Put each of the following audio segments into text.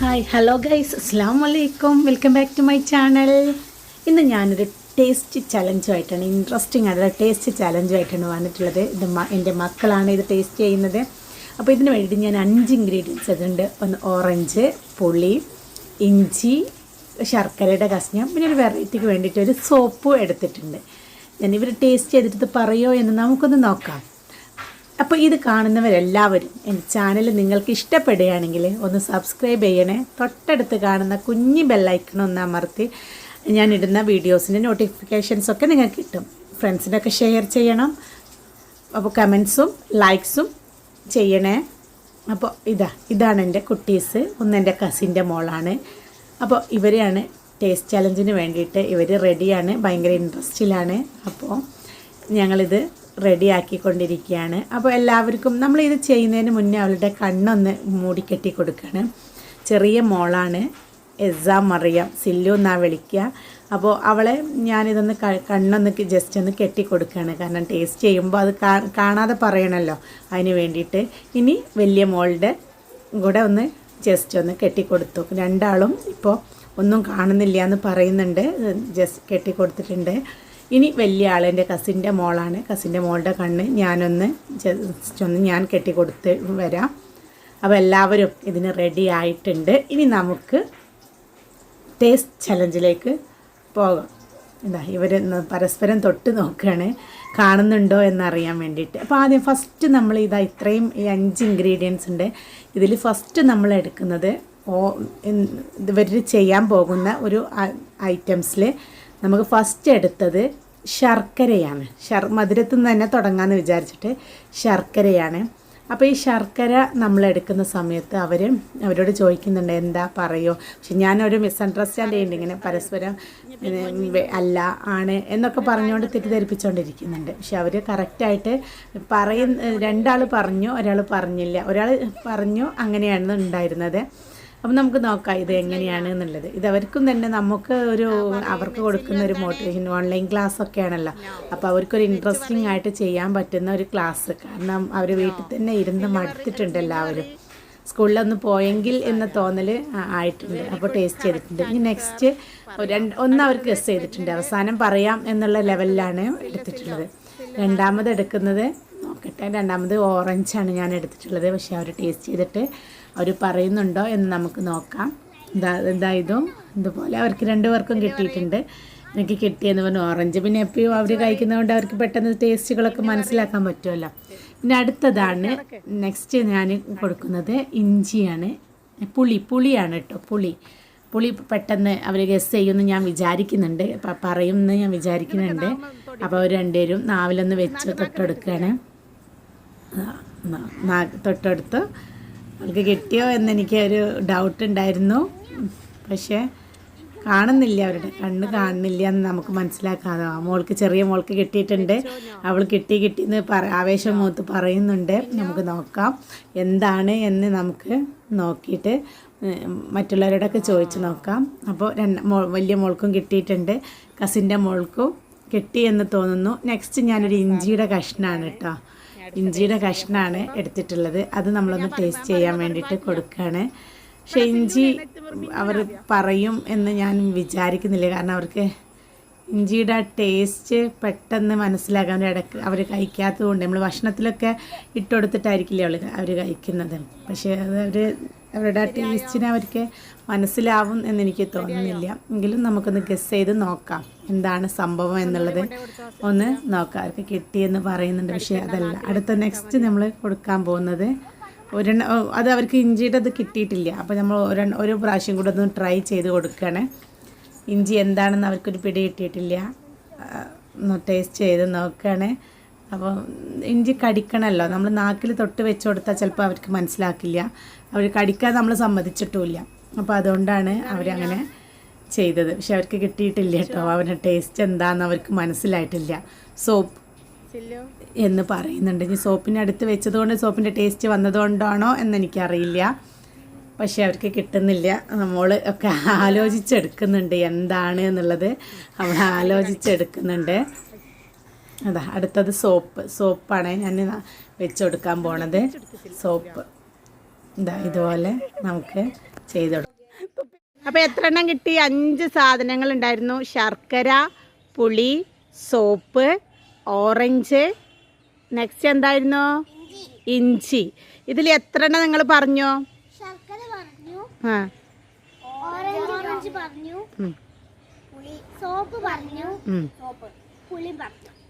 Hi hello guys, അസ്സലാമു അലൈക്കും. Welcome back to my channel. ഇന്ന് ഞാനൊരു ടേസ്റ്റ് ചലഞ്ചുമായിട്ടാണ്, ഇൻട്രസ്റ്റിംഗ് ആയിട്ടുള്ള ടേസ്റ്റ് ചലഞ്ചുമായിട്ടാണ് വന്നിട്ടുള്ളത്. എൻ്റെ മക്കളാണ് ഇത് ടേസ്റ്റ് ചെയ്യുന്നത്. അപ്പോൾ ഇതിന് വേണ്ടിയിട്ട് ഞാൻ 5 ഇൻഗ്രീഡിയൻസ് ഇതുണ്ട്. ഒന്ന് ഓറഞ്ച്, പുളി, ഇഞ്ചി, ശർക്കരയുടെ കഷ്ണം, പിന്നെ ഒരു വെറൈറ്റിക്ക് വേണ്ടിയിട്ട് ഒരു സോപ്പ് എടുത്തിട്ടുണ്ട്. ഞാനിവർ ടേസ്റ്റ് ചെയ്തിട്ട് പറയുമോ എന്ന് നമുക്കൊന്ന് നോക്കാം. അപ്പോൾ ഇത് കാണുന്നവരെല്ലാവരും എൻ്റെ ചാനൽ നിങ്ങൾക്ക് ഇഷ്ടപ്പെടുകയാണെങ്കിൽ ഒന്ന് സബ്സ്ക്രൈബ് ചെയ്യണേ. തൊട്ടടുത്ത് കാണുന്ന കുഞ്ഞി ബെല്ലൈക്കൺ ഒന്ന് അമർത്തി ഞാനിടുന്ന വീഡിയോസിൻ്റെ നോട്ടിഫിക്കേഷൻസൊക്കെ നിങ്ങൾക്ക് കിട്ടും. ഫ്രണ്ട്സിനൊക്കെ ഷെയർ ചെയ്യണം. അപ്പോൾ കമൻസും ലൈക്സും ചെയ്യണേ. അപ്പോൾ ഇതാണ് എൻ്റെ കുട്ടീസ്. ഒന്ന് എൻ്റെ കസിൻ്റെ മോളാണ്. അപ്പോൾ ഇവരെയാണ് ടേസ്റ്റ് ചലഞ്ചിന് വേണ്ടിയിട്ട് ഇവർ റെഡിയാണ്, ഭയങ്കര ഇൻട്രസ്റ്റിലാണ്. അപ്പോൾ ഞങ്ങളിത് റെഡിയാക്കിക്കൊണ്ടിരിക്കുകയാണ്. അപ്പോൾ എല്ലാവർക്കും നമ്മളിത് ചെയ്യുന്നതിന് മുന്നേ അവളുടെ കണ്ണൊന്ന് മൂടിക്കെട്ടി കൊടുക്കുകയാണ്. ചെറിയ മോളാണ്, എക്സാം അറിയാം, സില്ലു എന്നാ വിളിക്കുക. അപ്പോൾ അവളെ ഞാനിതൊന്ന് കണ്ണൊന്ന് ജസ്റ്റ് ഒന്ന് കെട്ടി കൊടുക്കുകയാണ്. കാരണം ടേസ്റ്റ് ചെയ്യുമ്പോൾ അത് കാണാതെ പറയണമല്ലോ, അതിന് വേണ്ടിയിട്ട്. ഇനി വലിയ മോളുടെ കൂടെ ഒന്ന് ജസ്റ്റ് ഒന്ന് കെട്ടിക്കൊടുത്തു. രണ്ടാളും ഇപ്പോൾ ഒന്നും കാണുന്നില്ല എന്ന് പറയുന്നുണ്ട്, ജസ്റ്റ് കെട്ടിക്കൊടുത്തിട്ടുണ്ട്. ഇനി വലിയ ആൾ എൻ്റെ കസിൻ്റെ മോളാണ്. കസിൻ്റെ മോളുടെ കണ്ണ് ഞാനൊന്ന് ജസ്റ്റ് ഒന്ന് ഞാൻ കെട്ടിക്കൊടുത്ത് വരാം. അപ്പോൾ എല്ലാവരും ഇതിന് റെഡി ആയിട്ടുണ്ട്. ഇനി നമുക്ക് ടേസ്റ്റ് ചലഞ്ചിലേക്ക് പോകാം. ഇവർ പരസ്പരം തൊട്ട് നോക്കുകയാണ്, കാണുന്നുണ്ടോ എന്നറിയാൻ വേണ്ടിയിട്ട്. അപ്പോൾ ആദ്യം ഫസ്റ്റ് നമ്മൾ ഇത്രയും 5 ഇൻഗ്രീഡിയൻസ് ഉണ്ട്. ഇതിൽ ഫസ്റ്റ് നമ്മൾ എടുക്കുന്നത് ഇവർ ചെയ്യാൻ പോകുന്ന ഒരു ഐറ്റംസിൽ നമുക്ക് ഫസ്റ്റ് എടുത്തത് ശർക്കരയാണ്. മധുരത്തിൽ നിന്ന് തന്നെ തുടങ്ങാമെന്ന് വിചാരിച്ചിട്ട് ശർക്കരയാണ്. അപ്പോൾ ഈ ശർക്കര നമ്മൾ എടുക്കുന്ന സമയത്ത് അവരോട് ചോദിക്കുന്നുണ്ട് എന്താ പറയുമോ. പക്ഷെ ഞാനൊരു മിസ്അണ്ടർസ്റ്റാൻഡ് ചെയ്യുന്നുണ്ട്, ഇങ്ങനെ പരസ്പരം അല്ല ആണ് എന്നൊക്കെ പറഞ്ഞുകൊണ്ട് തെറ്റിദ്ധരിപ്പിച്ചുകൊണ്ടിരിക്കുന്നുണ്ട്. പക്ഷെ അവർ കറക്റ്റായിട്ട് രണ്ടാൾ പറഞ്ഞു, ഒരാൾ പറഞ്ഞില്ല. ഒരാൾ പറഞ്ഞു, അങ്ങനെയാണ് ഉണ്ടായിരുന്നത്. അപ്പം നമുക്ക് നോക്കാം ഇത് എങ്ങനെയാണ് എന്നുള്ളത്. ഇതവർക്കും തന്നെ നമുക്ക് അവർക്ക് കൊടുക്കുന്ന ഒരു മോട്ടിവേഷൻ. ഓൺലൈൻ ക്ലാസ്സൊക്കെ ആണല്ലോ, അപ്പോൾ അവർക്കൊരു ഇൻട്രസ്റ്റിംഗ് ആയിട്ട് ചെയ്യാൻ പറ്റുന്ന ഒരു ക്ലാസ്. കാരണം അവർ വീട്ടിൽ തന്നെ ഇരുന്ന് മടുത്തിട്ടുണ്ട് എല്ലാവരും. സ്കൂളിലൊന്ന് പോയെങ്കിൽ എന്ന തോന്നൽ ആയിട്ടുണ്ട്. അപ്പോൾ ടേസ്റ്റ് ചെയ്തിട്ടുണ്ട്. ഇനി നെക്സ്റ്റ് ഒന്ന് അവർക്ക് ഗസ് ചെയ്തിട്ടുണ്ട്, അവസാനം പറയാം എന്നുള്ള ലെവലിലാണ് എടുത്തിട്ടുള്ളത്. രണ്ടാമത് എടുക്കുന്നത് നോക്കട്ടെ. രണ്ടാമത് ഓറഞ്ചാണ് ഞാൻ എടുത്തിട്ടുള്ളത്. പക്ഷേ അവർ ടേസ്റ്റ് ചെയ്തിട്ട് അവർ പറയുന്നുണ്ടോ എന്ന് നമുക്ക് നോക്കാം. ഇതുപോലെ അവർക്ക് 2 പേർക്കും കിട്ടിയിട്ടുണ്ട്. എനിക്ക് കിട്ടിയെന്ന് പറഞ്ഞു ഓറഞ്ച്. പിന്നെ എപ്പോഴും അവർ കഴിക്കുന്നതുകൊണ്ട് അവർക്ക് പെട്ടെന്ന് ടേസ്റ്റുകളൊക്കെ മനസ്സിലാക്കാൻ പറ്റുമല്ലോ. പിന്നെ അടുത്തതാണ് നെക്സ്റ്റ് ഞാൻ കൊടുക്കുന്നത് ഇഞ്ചിയാണ്. പുളിയാണ് കേട്ടോ. പുളി പെട്ടെന്ന് അവർ ഗസ് ചെയ്യുമെന്ന് ഞാൻ വിചാരിക്കുന്നുണ്ട്, പറയുമെന്ന് ഞാൻ വിചാരിക്കുന്നുണ്ട്. അപ്പോൾ അവർ രണ്ടുപേരും നാവിലൊന്ന് വെച്ച് തൊട്ടെടുക്കുകയാണ്. തൊട്ടെടുത്ത് അവർക്ക് കിട്ടിയോ എന്നെനിക്ക് ഒരു ഡൗട്ട് ഉണ്ടായിരുന്നു. പക്ഷേ കാണുന്നില്ല, അവരുടെ കണ്ണ് കാണുന്നില്ല എന്ന് നമുക്ക് മനസ്സിലാക്കാതെ. ചെറിയ മോൾക്ക് കിട്ടിയിട്ടുണ്ട്. അവൾ കിട്ടി എന്ന് ആവേശം മൂത്ത് പറയുന്നുണ്ട്. നമുക്ക് നോക്കാം എന്താണ് എന്ന് നമുക്ക് നോക്കിയിട്ട് മറ്റുള്ളവരോടൊക്കെ ചോദിച്ച് നോക്കാം. അപ്പോൾ വലിയ മോൾക്കും കിട്ടിയിട്ടുണ്ട്, കസിൻ്റെ മോൾക്കും കിട്ടി എന്ന് തോന്നുന്നു. നെക്സ്റ്റ് ഞാനൊരു ഇഞ്ചിയുടെ കഷ്ണമാണ് കേട്ടോ. ഇഞ്ചിയുടെ കഷ്ണമാണ് എടുത്തിട്ടുള്ളത്. അത് നമ്മളൊന്ന് ടേസ്റ്റ് ചെയ്യാൻ വേണ്ടിയിട്ട് കൊടുക്കുകയാണ്. പക്ഷേ ഇഞ്ചി അവർ പറയും എന്ന് ഞാൻ വിചാരിക്കുന്നില്ല. കാരണം അവർക്ക് ഇഞ്ചിയുടെ ടേസ്റ്റ് പെട്ടെന്ന് മനസ്സിലാക്കാൻ ഇടയ്ക്ക് അവർ കഴിക്കാത്തത് കൊണ്ട്. നമ്മൾ ഭക്ഷണത്തിലൊക്കെ ഇട്ടുകൊടുത്തിട്ടായിരിക്കില്ലേ അവർ കഴിക്കുന്നത്. പക്ഷേ അത് അവരുടെ ടേസ്റ്റിനെ അവർക്ക് മനസ്സിലാവും എന്നെനിക്ക് തോന്നുന്നില്ല. എങ്കിലും നമുക്കൊന്ന് ഗസ് ചെയ്ത് നോക്കാം എന്താണ് സംഭവം എന്നുള്ളത്. ഒന്ന് നോക്കാം. അവർക്ക് കിട്ടിയെന്ന് പറയുന്നുണ്ട്, പക്ഷേ അതല്ല. അടുത്ത നെക്സ്റ്റ് നമ്മൾ കൊടുക്കാൻ പോകുന്നത് അത് അവർക്ക് ഇഞ്ചിയുടെ അത് കിട്ടിയിട്ടില്ല. അപ്പോൾ നമ്മൾ ഒരു പ്രാവശ്യം കൂടെ ഒന്ന് ട്രൈ ചെയ്ത് കൊടുക്കുകയാണ്. ഇഞ്ചി എന്താണെന്ന് അവർക്കൊരു പിടി കിട്ടിയിട്ടില്ല. ഒന്ന് ടേസ്റ്റ് ചെയ്ത് നോക്കുകയാണ്. അപ്പോൾ ഇഞ്ചി കടിക്കണമല്ലോ, നമ്മൾ നാക്കിൽ തൊട്ട് വെച്ച് കൊടുത്താൽ ചിലപ്പോൾ അവർക്ക് മനസ്സിലാക്കില്ല. അവർ കടിക്കാൻ നമ്മൾ സമ്മതിച്ചിട്ടുമില്ല. അപ്പോൾ അതുകൊണ്ടാണ് അവരങ്ങനെ ചെയ്തത്. പക്ഷെ അവർക്ക് കിട്ടിയിട്ടില്ല കേട്ടോ. അവരുടെ ടേസ്റ്റ് എന്താണെന്ന് അവർക്ക് മനസ്സിലായിട്ടില്ല. സോപ്പ് എന്ന് പറയുന്നുണ്ട്. ഇനി സോപ്പിൻ്റെ അടുത്ത് വെച്ചതുകൊണ്ട് സോപ്പിൻ്റെ ടേസ്റ്റ് വന്നതുകൊണ്ടാണോ എന്നെനിക്കറിയില്ല. പക്ഷേ അവർക്ക് കിട്ടുന്നില്ല. നമ്മൾ ഒക്കെ ആലോചിച്ചെടുക്കുന്നുണ്ട് എന്താണ് എന്നുള്ളത്. അവൾ ആലോചിച്ചെടുക്കുന്നുണ്ട്. അടുത്തത് സോപ്പാണ് ഞാൻ വെച്ച് കൊടുക്കാൻ പോണത്. സോപ്പ് ഇതുപോലെ നമുക്ക് ചെയ്ത് കൊടുക്കാം. അപ്പോൾ എത്ര എണ്ണം കിട്ടി? 5 സാധനങ്ങൾ ഉണ്ടായിരുന്നു. ശർക്കര, പുളി, സോപ്പ്, ഓറഞ്ച്, നെക്സ്റ്റ് എന്തായിരുന്നു? ഇഞ്ചി. ഇതിൽ എത്ര എണ്ണം നിങ്ങൾ പറഞ്ഞോ? ആ,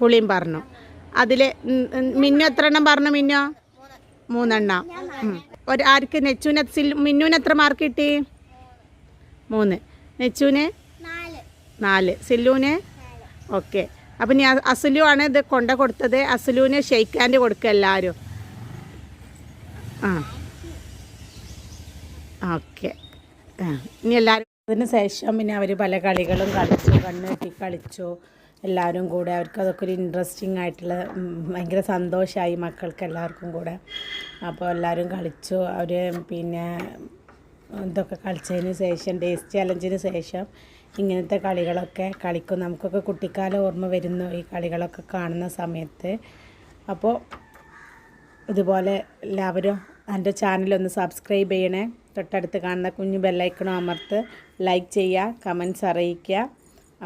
പുളിയും പറഞ്ഞു. അതിൽ മിന്നു എത്ര എണ്ണം പറഞ്ഞു? മിന്നു 3 എണ്ണം. ആർക്ക്? നെച്ചുവിന് മിന്നുവിന് എത്ര മാർക്ക് കിട്ടി? 3. നെച്ചുവിന് 4. സില്ലുവിന് ഓക്കെ. അപ്പം ഇനി അസുലു ആണ് ഇത് കൊടുത്തത്. അസുലുവിന് ഷെയ്ക്ക് ഹാൻഡ് കൊടുക്കുക എല്ലാവരും. ആ ഓക്കെ. ഇനി എല്ലാവരും അതിന് ശേഷം പിന്നെ അവർ പല കളികളും കളിച്ചു, കണ്ണ് കെട്ടി കളിച്ചു എല്ലാവരും കൂടെ. അവർക്ക് അതൊക്കെ ഒരു ഇൻട്രസ്റ്റിംഗ് ആയിട്ടുള്ള ഭയങ്കര സന്തോഷമായി മക്കൾക്ക് എല്ലാവർക്കും കൂടെ. അപ്പോൾ എല്ലാവരും കളിച്ചു. അവർ പിന്നെ ഇതൊക്കെ കളിച്ചതിന് ശേഷം ടേസ്റ്റ് ചലഞ്ചിന് ശേഷം ഇങ്ങനത്തെ കളികളൊക്കെ കളിക്കും. നമുക്കൊക്കെ കുട്ടിക്കാലം ഓർമ്മ വരുന്നു ഈ കളികളൊക്കെ കാണുന്ന സമയത്ത്. അപ്പോൾ ഇതുപോലെ എല്ലാവരും എൻ്റെ ചാനലൊന്ന് സബ്സ്ക്രൈബ് ചെയ്യണേ. തൊട്ടടുത്ത് കാണുന്ന കുഞ്ഞു ബെല്ലൈക്കണോ അമർത്ത് ലൈക്ക് ചെയ്യുക, കമൻറ്റ്സ് അറിയിക്കുക.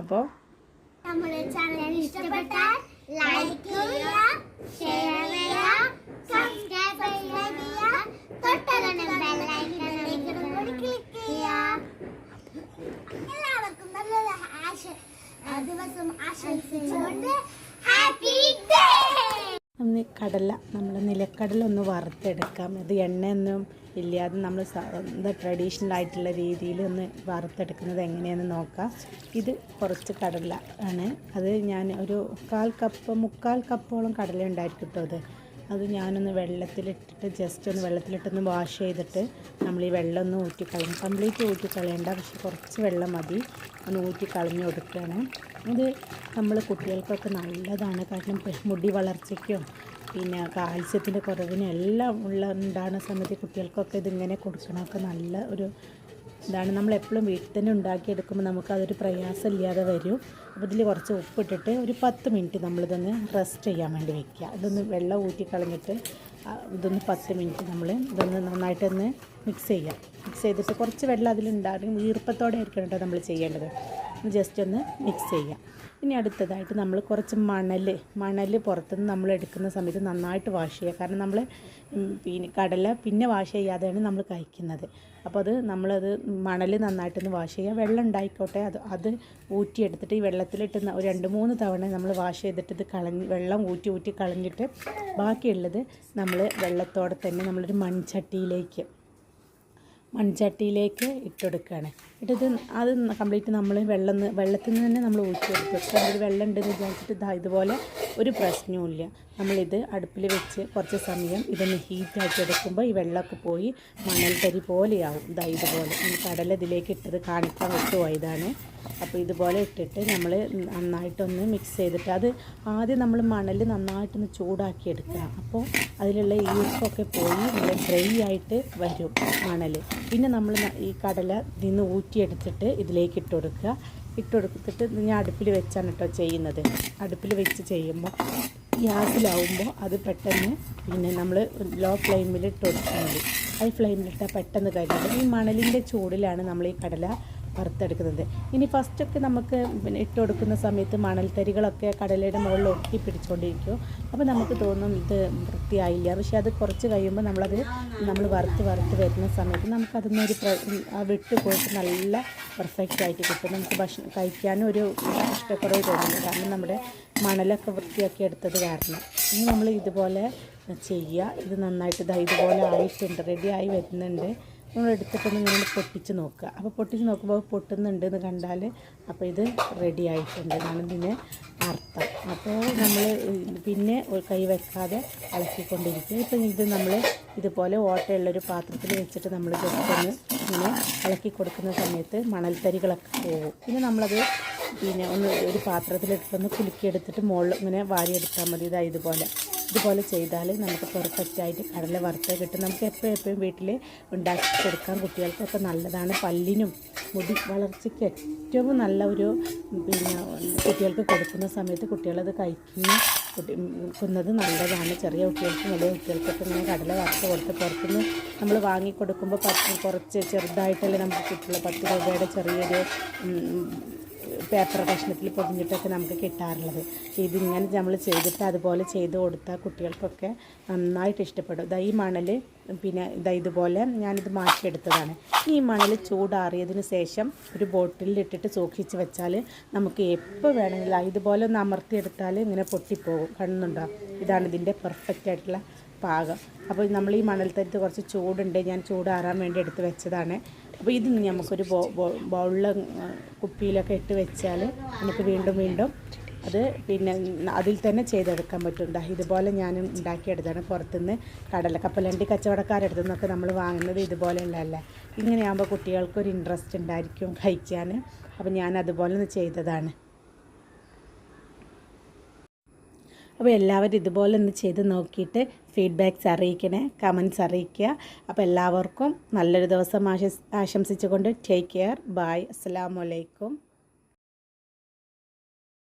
അപ്പോൾ നമ്മുടെ ചാനൽ ഇഷ്ടപ്പെട്ടാൽ ലൈക്ക് ചെയ്യുക, ഷെയർ ചെയ്യുക, സബ്സ്ക്രൈബ് ചെയ്യുക, തൊട്ടടുത്ത ബെൽ ഐക്കണിലേക്ക് കൂടി ക്ലിക്ക് ചെയ്യുക. എല്ലാവർക്കും നല്ലൊരു ദിവസം ആശംസിച്ചുകൊണ്ട് ഹാപ്പി ഡേ. ഒന്ന് കടല, നമ്മൾ നിലക്കടല ഒന്ന് വറുത്തെടുക്കാം. അത് എണ്ണയൊന്നും ഇല്ലാതെ നമ്മൾ എന്താ ട്രഡീഷണൽ ആയിട്ടുള്ള രീതിയിൽ ഒന്ന് വറുത്തെടുക്കുന്നത് എങ്ങനെയാണെന്ന് നോക്കാം. ഇത് കുറച്ച് കടല ആണ്. അത് ഞാൻ ഒരു 1/4 കപ്പോളം കടല ഉണ്ടായിരിക്കും കേട്ടോ. അത് ഞാനൊന്ന് വെള്ളത്തിലിട്ടിട്ട് ജസ്റ്റ് ഒന്ന് വെള്ളത്തിലിട്ടൊന്ന് വാഷ് ചെയ്തിട്ട് നമ്മൾ ഈ വെള്ളം ഒന്ന് ഊറ്റിക്കളയും. കംപ്ലീറ്റ് ഊറ്റിക്കളയണ്ട, പക്ഷെ കുറച്ച് വെള്ളം മതി. ഒന്ന് ഊറ്റിക്കളഞ്ഞ് കൊടുക്കുകയാണ്. ഇത് നമ്മൾ കുട്ടികൾക്കൊക്കെ നല്ലതാണ്. കാരണം മുടി വളർച്ചയ്ക്കും പിന്നെ കാൽസ്യത്തിൻ്റെ കുറവിനും എല്ലാം ഉണ്ടാകുന്ന സമയത്ത് കുട്ടികൾക്കൊക്കെ ഇതിങ്ങനെ കൊടുക്കണമൊക്കെ നല്ല ഒരു ഇതാണ്. നമ്മളെപ്പോഴും വീട്ടിൽ തന്നെ ഉണ്ടാക്കിയെടുക്കുമ്പോൾ നമുക്കതൊരു പ്രയാസമില്ലാതെ വരും. അപ്പോൾ ഇതിൽ കുറച്ച് ഉപ്പിട്ടിട്ട് ഒരു 10 മിനിറ്റ് നമ്മളിതൊന്ന് റെസ്റ്റ് ചെയ്യാൻ വേണ്ടി വയ്ക്കുക. ഇതൊന്ന് വെള്ളം ഊറ്റിക്കളഞ്ഞിട്ട് ഇതൊന്ന് 10 മിനിറ്റ് നമ്മൾ ഇതൊന്ന് നന്നായിട്ടൊന്ന് മിക്സ് ചെയ്യുക. മിക്സ് ചെയ്തിട്ട് കുറച്ച് വെള്ളം അതിലുണ്ടാകും. ഈർപ്പത്തോടെ ആയിരിക്കണം കേട്ടോ നമ്മൾ ചെയ്യേണ്ടത്. ജസ്റ്റ് ഒന്ന് മിക്സ് ചെയ്യുക. ഇനി അടുത്തതായിട്ട് നമ്മൾ കുറച്ച് മണൽ പുറത്തുനിന്ന് നമ്മൾ എടുക്കുന്ന സമയത്ത് നന്നായിട്ട് വാഷ് ചെയ്യുക. കാരണം നമ്മൾ പിന്നെ കടല പിന്നെ വാഷ് ചെയ്യാതെയാണ് നമ്മൾ കഴിക്കുന്നത്. അപ്പോൾ അത് നമ്മളത് മണൽ നന്നായിട്ടൊന്ന് വാഷ് ചെയ്യുക. വെള്ളം ഉണ്ടായിക്കോട്ടെ, അത് ഊറ്റിയെടുത്തിട്ട് ഈ വെള്ളത്തിലിട്ട് ഒരു 2-3 തവണ നമ്മൾ വാഷ് ചെയ്തിട്ട് ഇത് വെള്ളം ഊറ്റി കളഞ്ഞിട്ട് ബാക്കിയുള്ളത് നമ്മൾ വെള്ളത്തോടെ തന്നെ നമ്മളൊരു മൺചട്ടിയിലേക്ക് ഇട്ടെടുക്കുകയാണ്. ഇട്ടിട്ട് അത് കംപ്ലീറ്റ് നമ്മൾ വെള്ളത്തിൽ നിന്ന് തന്നെ നമ്മൾ ഊറ്റിയെടുത്തു. അതിൽ വെള്ളം ഉണ്ടെന്ന് വിചാരിച്ചിട്ട് ഇതുപോലെ ഒരു പ്രശ്നവുമില്ല. നമ്മളിത് അടുപ്പിൽ വെച്ച് കുറച്ച് സമയം ഇതൊന്ന് ഹീറ്റാക്കി എടുക്കുമ്പോൾ ഈ വെള്ളമൊക്കെ പോയി മണൽത്തരി പോലെയാവും. ഇതുപോലെ കടല ഇതിലേക്ക് ഇട്ടത് കാണിക്കാൻ വിട്ടുപോയതാണ്. അപ്പോൾ ഇതുപോലെ ഇട്ടിട്ട് നമ്മൾ നന്നായിട്ടൊന്ന് മിക്സ് ചെയ്തിട്ട് അത് ആദ്യം നമ്മൾ മണൽ നന്നായിട്ടൊന്ന് ചൂടാക്കി എടുക്കുക. അപ്പോൾ അതിലുള്ള ഈർപ്പൊക്കെ പോയി നല്ല ഡ്രൈ ആയിട്ട് വരും മണൽ. പിന്നെ നമ്മൾ ഈ കടല ഇതിന്ന് ഊറ്റിയെടുത്തിട്ട് ഇതിലേക്ക് ഇട്ടുകൊടുത്തിട്ട് ഞാൻ അടുപ്പിൽ വെച്ചാണ് കേട്ടോ ചെയ്യുന്നത്. അടുപ്പിൽ വെച്ച് ചെയ്യുമ്പോൾ ഗ്യാസിലാവുമ്പോൾ അത് പെട്ടെന്ന് പിന്നെ നമ്മൾ ലോ ഫ്ലെയിമിൽ ഇട്ട് കൊടുത്താൽ മതി. ഹൈ ഫ്ലെയിമിലിട്ടാൽ പെട്ടെന്ന് കരിയും. ഈ മണലിൻ്റെ ചൂടിലാണ് നമ്മൾ ഈ കടല വറുത്തെടുക്കുന്നത്. ഇനി ഫസ്റ്റൊക്കെ നമുക്ക് പിന്നെ ഇട്ട് കൊടുക്കുന്ന സമയത്ത് മണൽത്തരികളൊക്കെ കടലയുടെ മുകളിൽ ഒട്ടി പിടിച്ചുകൊണ്ടിരിക്കും. അപ്പോൾ നമുക്ക് തോന്നും ഇത് വൃത്തിയായില്ല. പക്ഷേ അത് കുറച്ച് കഴിയുമ്പോൾ നമ്മൾ വറുത്ത് വരുന്ന സമയത്ത് നമുക്കതിനൊരു വിട്ട് പോയിട്ട് നല്ല പെർഫെക്റ്റ് ആയിട്ട് കിട്ടും. നമുക്ക് ഭക്ഷണം കഴിക്കാനും ഒരു ഇഷ്ടക്കുറവ് തോന്നുന്നു. കാരണം നമ്മുടെ മണലൊക്കെ വൃത്തിയാക്കി എടുത്തത് കാരണം. ഇനി നമ്മൾ ഇതുപോലെ ചെയ്യുക. ഇത് നന്നായിട്ട് ഇതുപോലെ ആയിട്ടുണ്ട്, റെഡിയായി വരുന്നുണ്ട്. നമ്മൾ എടുത്തിട്ടൊന്ന് ഇങ്ങനെ പൊട്ടിച്ച് നോക്കുക. അപ്പോൾ പൊട്ടിച്ച് നോക്കുമ്പോൾ പൊട്ടുന്നുണ്ട് എന്ന് കണ്ടാൽ അപ്പോൾ ഇത് റെഡി ആയിട്ടുണ്ട് എന്നാണ് ഇതിന് അർത്ഥം. അപ്പോൾ നമ്മൾ പിന്നെ കൈ വെക്കാതെ ഇളക്കിക്കൊണ്ടിരിക്കുക. ഇപ്പം ഇത് നമ്മൾ ഇതുപോലെ ഓട്ടയുള്ളൊരു പാത്രത്തിൽ വെച്ചിട്ട് നമ്മൾ ജസ്റ്റ് ഒന്ന് ഇങ്ങനെ ഇളക്കി കൊടുക്കുന്ന സമയത്ത് മണൽത്തരികളൊക്കെ പോകും. പിന്നെ നമ്മളത് പിന്നെ ഒരു പാത്രത്തിലിട്ടൊന്ന് കുലുക്കിയെടുത്തിട്ട് മുകളിൽ ഇങ്ങനെ വാരിയെടുത്താൽ മതി. ഇതുപോലെ ചെയ്താൽ നമുക്ക് പെർഫെക്റ്റായിട്ട് കടല വറുത്ത് കിട്ടും. നമുക്ക് എപ്പോഴും വീട്ടിൽ ഉണ്ടാക്കി കൊടുക്കാൻ കുട്ടികൾക്കൊക്കെ നല്ലതാണ്. പല്ലിനും മുടി വളർച്ചയ്ക്ക് ഏറ്റവും നല്ല ഒരു പിന്നെ കുട്ടികൾക്ക് കൊടുക്കുന്ന സമയത്ത് കുട്ടികളത് കഴിക്കുന്ന കൊടുക്കുന്നത് നല്ലതാണ്. ചെറിയ കുട്ടികൾക്കും വലിയ കുട്ടികൾക്കൊക്കെ ഇങ്ങനെ കടല വറുത്ത് കൊടുത്ത് പുറത്തുനിന്ന് നമ്മൾ വാങ്ങിക്കൊടുക്കുമ്പോൾ കുറച്ച് ചെറുതായിട്ടല്ലേ നമുക്ക് കിട്ടുള്ളൂ. 10 രൂപയുടെ ചെറിയൊരു പേപ്പർ കഷ്ണത്തിൽ പൊതിഞ്ഞിട്ടൊക്കെ നമുക്ക് കിട്ടാറുള്ളത്. പക്ഷേ ഇതിങ്ങനെ നമ്മൾ ചെയ്തിട്ട് അതുപോലെ ചെയ്ത് കൊടുത്താൽ കുട്ടികൾക്കൊക്കെ നന്നായിട്ട് ഇഷ്ടപ്പെടും. ഈ മണൽ പിന്നെ ഇതുപോലെ ഞാനിത് മാറ്റിയെടുത്തതാണ്. ഈ മണൽ ചൂടാറിയതിന് ശേഷം ഒരു ബോട്ടിലിട്ടിട്ട് സൂക്ഷിച്ച് വെച്ചാൽ നമുക്ക് എപ്പോൾ വേണമെങ്കിലും ഇതുപോലെ ഒന്ന് അമർത്തിയെടുത്താൽ ഇങ്ങനെ പൊട്ടിപ്പോകും. കാണുന്നുണ്ടോ? ഇതാണ് ഇതിൻ്റെ പെർഫെക്റ്റ് ആയിട്ടുള്ള പാകം. അപ്പോൾ നമ്മൾ ഈ മണൽത്തരത്ത് കുറച്ച് ചൂടുണ്ട്, ഞാൻ ചൂടാറാൻ വേണ്ടി എടുത്ത് വെച്ചതാണ്. അപ്പോൾ ഇത് നമുക്കൊരു ബൗളിൽ കുപ്പിയിലൊക്കെ ഇട്ട് വെച്ചാൽ നമുക്ക് വീണ്ടും അത് പിന്നെ അതിൽ തന്നെ ചെയ്തെടുക്കാൻ പറ്റും. ഇതുപോലെ ഞാൻ ഉണ്ടാക്കിയെടുത്താണ്. പുറത്തുനിന്ന് കപ്പലണ്ടി കച്ചവടക്കാരെടുത്തു നിന്നൊക്കെ നമ്മൾ വാങ്ങുന്നത് ഇതുപോലെയുള്ളതല്ലേ. ഇങ്ങനെയാകുമ്പോൾ കുട്ടികൾക്കൊരു ഇൻട്രസ്റ്റ് ഉണ്ടായിരിക്കും കഴിക്കാൻ. അപ്പോൾ ഞാൻ അതുപോലെ ഒന്ന് ചെയ്തതാണ്. അപ്പോൾ എല്ലാവരും ഇതുപോലെ ഒന്ന് ചെയ്ത് നോക്കിയിട്ട് ഫീഡ്ബാക്ക്സ് അറിയിക്കണേ, കമൻറ്റ്സ് അറിയിക്കുക. അപ്പോൾ എല്ലാവർക്കും നല്ലൊരു ദിവസം ആശംസിച്ചുകൊണ്ട് ടേക്ക് കെയർ. ബൈ. അസ്സലാമു അലൈക്കും.